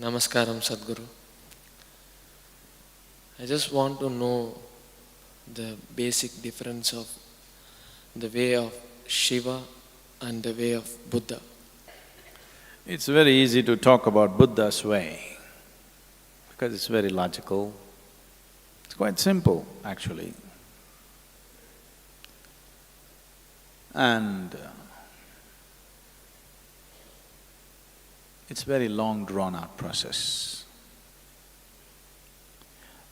Namaskaram, Sadhguru. I just want to know the basic difference of the way of Shiva and the way of Buddha. It's very easy to talk about Buddha's way because it's very logical. It's quite simple, actually. And it's very long drawn-out process.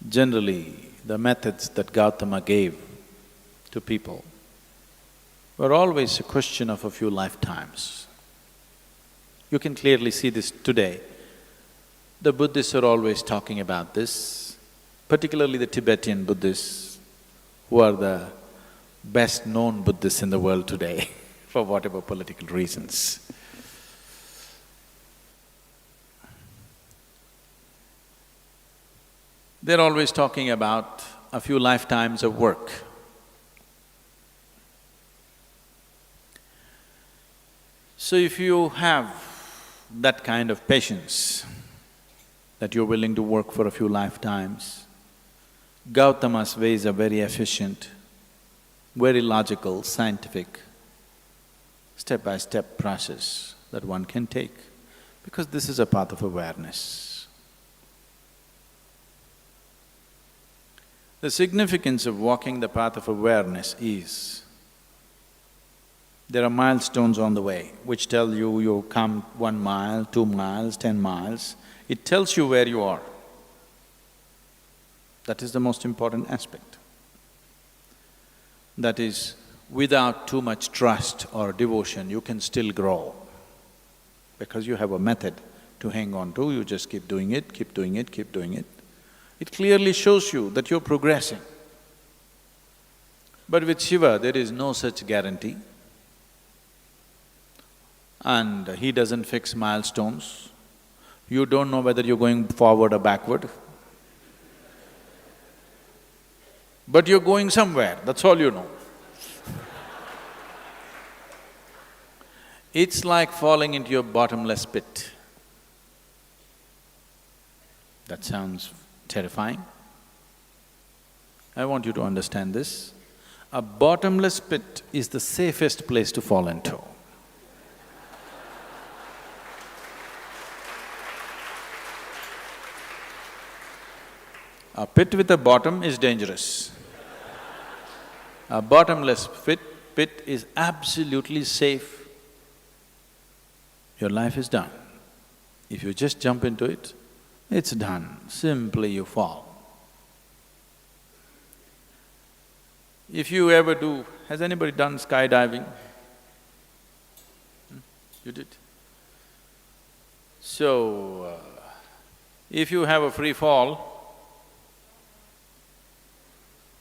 Generally, the methods that Gautama gave to people were always a question of a few lifetimes. You can clearly see this today. The Buddhists are always talking about this, particularly the Tibetan Buddhists, who are the best-known Buddhists in the world today for whatever political reasons. They're always talking about a few lifetimes of work. So if you have that kind of patience, that you're willing to work for a few lifetimes, Gautama's ways are very efficient, very logical, scientific, step-by-step process that one can take, because this is a path of awareness. The significance of walking the path of awareness is, there are milestones on the way which tell you, you come 1 mile, 2 miles, 10 miles, it tells you where you are. That is the most important aspect. That is, without too much trust or devotion, you can still grow. Because you have a method to hang on to, you just keep doing it, keep doing it, keep doing it. It clearly shows you that you're progressing. But with Shiva, there is no such guarantee. And he doesn't fix milestones. You don't know whether you're going forward or backward. But you're going somewhere, that's all you know. It's like falling into a bottomless pit. That sounds terrifying. I want you to understand this. A bottomless pit is the safest place to fall into. A pit with a bottom is dangerous. A bottomless pit is absolutely safe. Your life is done. If you just jump into it, it's done, simply you fall. If you ever do… has anybody done skydiving? You did? So, if you have a free fall,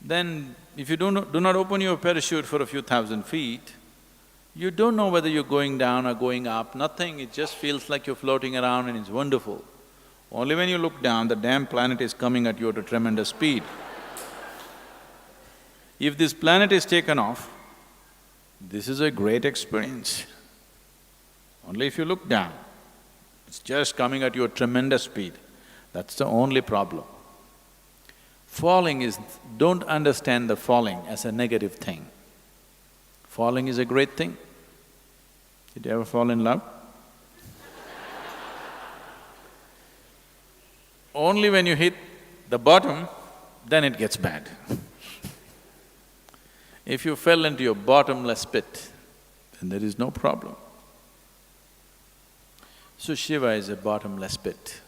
then if you do not open your parachute for a few thousand feet, you don't know whether you're going down or going up, nothing, it just feels like you're floating around and it's wonderful. Only when you look down, the damn planet is coming at you at a tremendous speed. If this planet is taken off, this is a great experience. Only if you look down, it's just coming at you at tremendous speed. That's the only problem. Falling is… don't understand the falling as a negative thing. Falling is a great thing. Did you ever fall in love? Only when you hit the bottom, then it gets bad. If you fell into your bottomless pit, then there is no problem. So Shiva is a bottomless pit.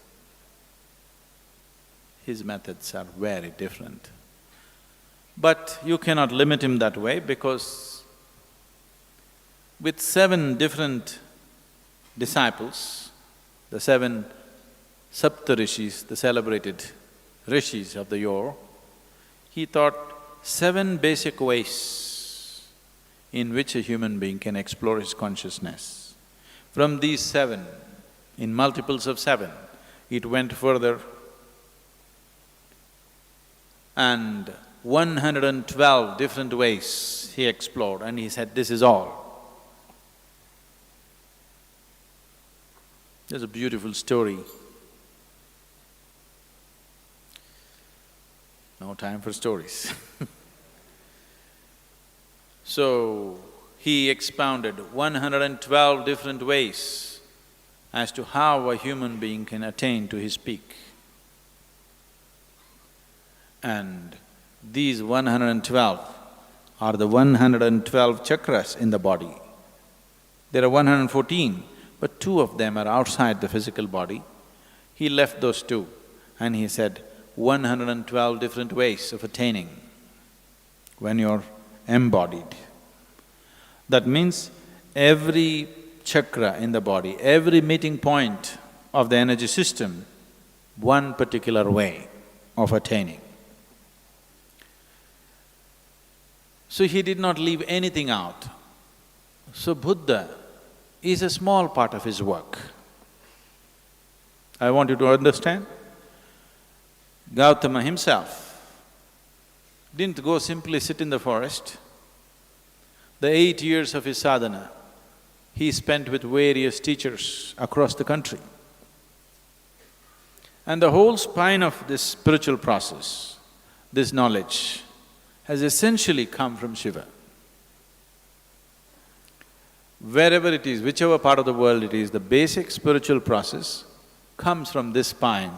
His methods are very different. But you cannot limit him that way because with 7 different disciples, the 7 Saptarishis, the celebrated rishis of the yore, he taught 7 basic ways in which a human being can explore his consciousness. From these 7, in multiples of 7, it went further, and 112 different ways he explored, and he said, this is all. There's a beautiful story no time for stories. So, he expounded 112 different ways as to how a human being can attain to his peak. And these 112 are the 112 chakras in the body. There are 114, but two of them are outside the physical body. He left those two and he said, 112 different ways of attaining when you're embodied. That means every chakra in the body, every meeting point of the energy system, one particular way of attaining. So he did not leave anything out. So Buddha is a small part of his work. I want you to understand. Gautama himself didn't go simply sit in the forest. The 8 years of his sadhana, he spent with various teachers across the country. And the whole spine of this spiritual process, this knowledge, has essentially come from Shiva. Wherever it is, whichever part of the world it is, the basic spiritual process comes from this spine,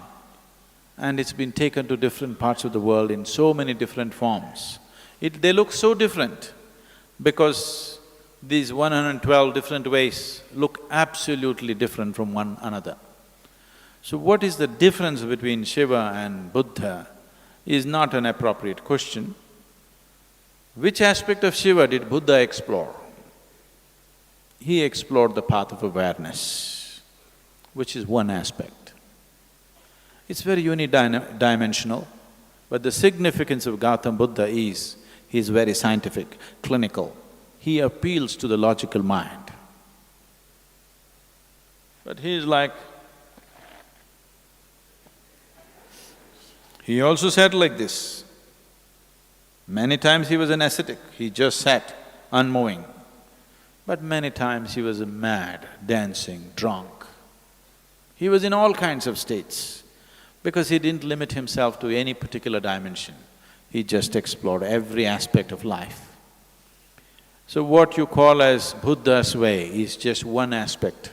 and it's been taken to different parts of the world in so many different forms. They look so different because these 112 different ways look absolutely different from one another. So what is the difference between Shiva and Buddha is not an appropriate question. Which aspect of Shiva did Buddha explore? He explored the path of awareness, which is one aspect. It's very unidimensional, but the significance of Gautama Buddha is, he's very scientific, clinical. He appeals to the logical mind. But he's like… He also said like this, many times he was an ascetic, he just sat, unmoving. But many times he was mad, dancing, drunk. He was in all kinds of states because he didn't limit himself to any particular dimension. He just explored every aspect of life. So what you call as Buddha's way is just one aspect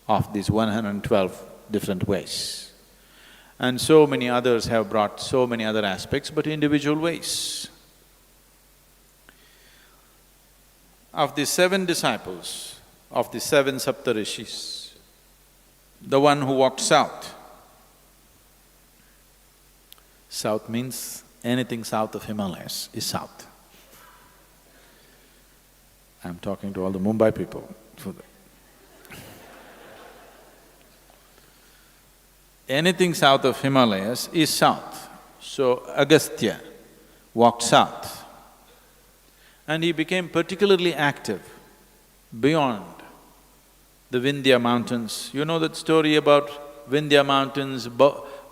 of these 112 different ways. And so many others have brought so many other aspects, but individual ways. Of the 7 disciples, of the 7 Saptarishis, the one who walked south. South means anything south of Himalayas is south. I'm talking to all the Mumbai people. Anything south of Himalayas is south. So Agastya walked south. And he became particularly active beyond the Vindhya mountains. You know that story about Vindhya mountains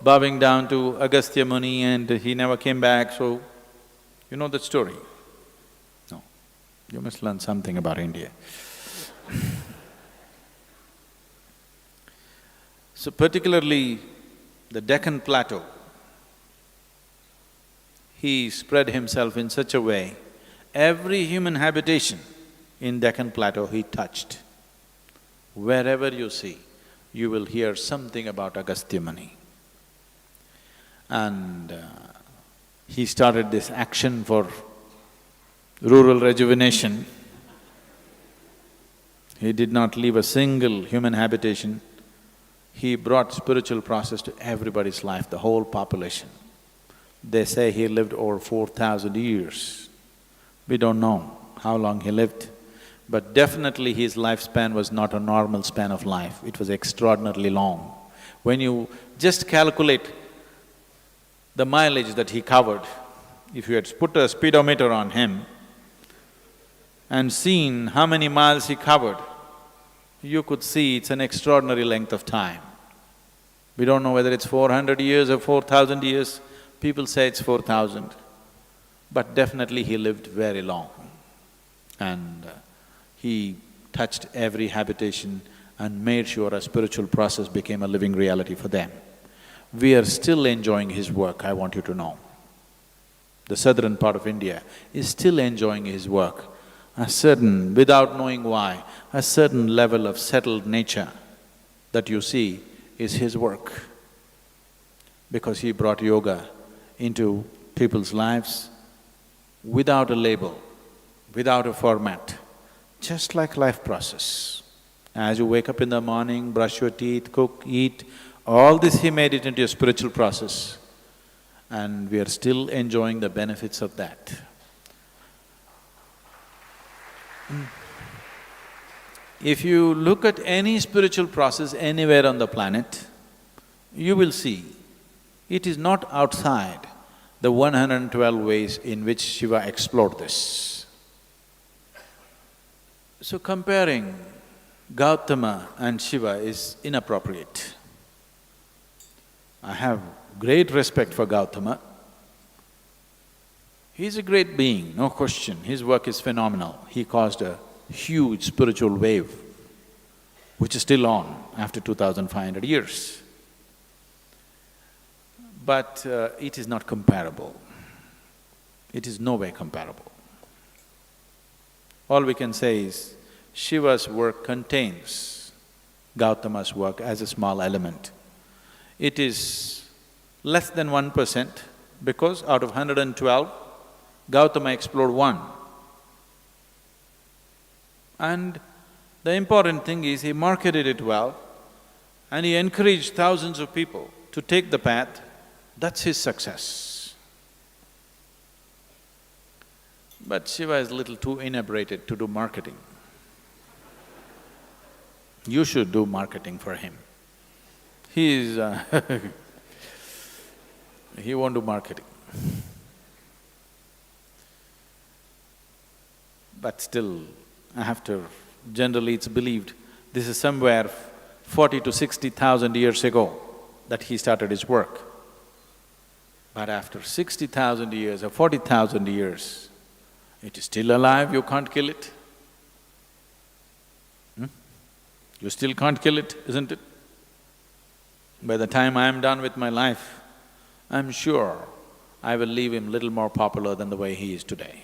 bowing down to Agastya Muni and he never came back, so… You know that story? No. You must learn something about India. So particularly the Deccan Plateau, he spread himself in such a way, every human habitation in Deccan Plateau he touched. Wherever you see, you will hear something about Agastya Muni. And he started this action for rural rejuvenation. He did not leave a single human habitation. He brought spiritual process to everybody's life, the whole population. They say he lived over 4,000 years. We don't know how long he lived, but definitely his lifespan was not a normal span of life, it was extraordinarily long. When you just calculate the mileage that he covered, if you had put a speedometer on him and seen how many miles he covered, you could see it's an extraordinary length of time. We don't know whether it's 400 years or 4,000 years, people say it's 4,000. But definitely he lived very long and he touched every habitation and made sure a spiritual process became a living reality for them. We are still enjoying his work, I want you to know. the southern part of India, is still enjoying his work. A certain, without knowing why, a certain level of settled nature that you see is his work. Because he brought yoga into people's lives without a label, without a format, just like life process. As you wake up in the morning, brush your teeth, cook, eat, all this he made it into a spiritual process, and we are still enjoying the benefits of that. If you look at any spiritual process anywhere on the planet, you will see it is not outside the 112 ways in which Shiva explored this. So comparing Gautama and Shiva is inappropriate. I have great respect for Gautama. He's a great being, no question. His work is phenomenal. He caused a huge spiritual wave, which is still on after 2,500 years. But it is not comparable. It is no way comparable. All we can say is, Shiva's work contains Gautama's work as a small element. It is less than 1% because out of 112, Gautama explored one. And the important thing is he marketed it well and he encouraged thousands of people to take the path. That's his success. But Shiva is a little too inebriated to do marketing. You should do marketing for him. He is he won't do marketing. But still, generally it's believed this is somewhere 40 to 60,000 years ago that he started his work. But after 60,000 years or 40,000 years, it is still alive, you can't kill it. You still can't kill it, isn't it? By the time I am done with my life, I'm sure I will leave him little more popular than the way he is today.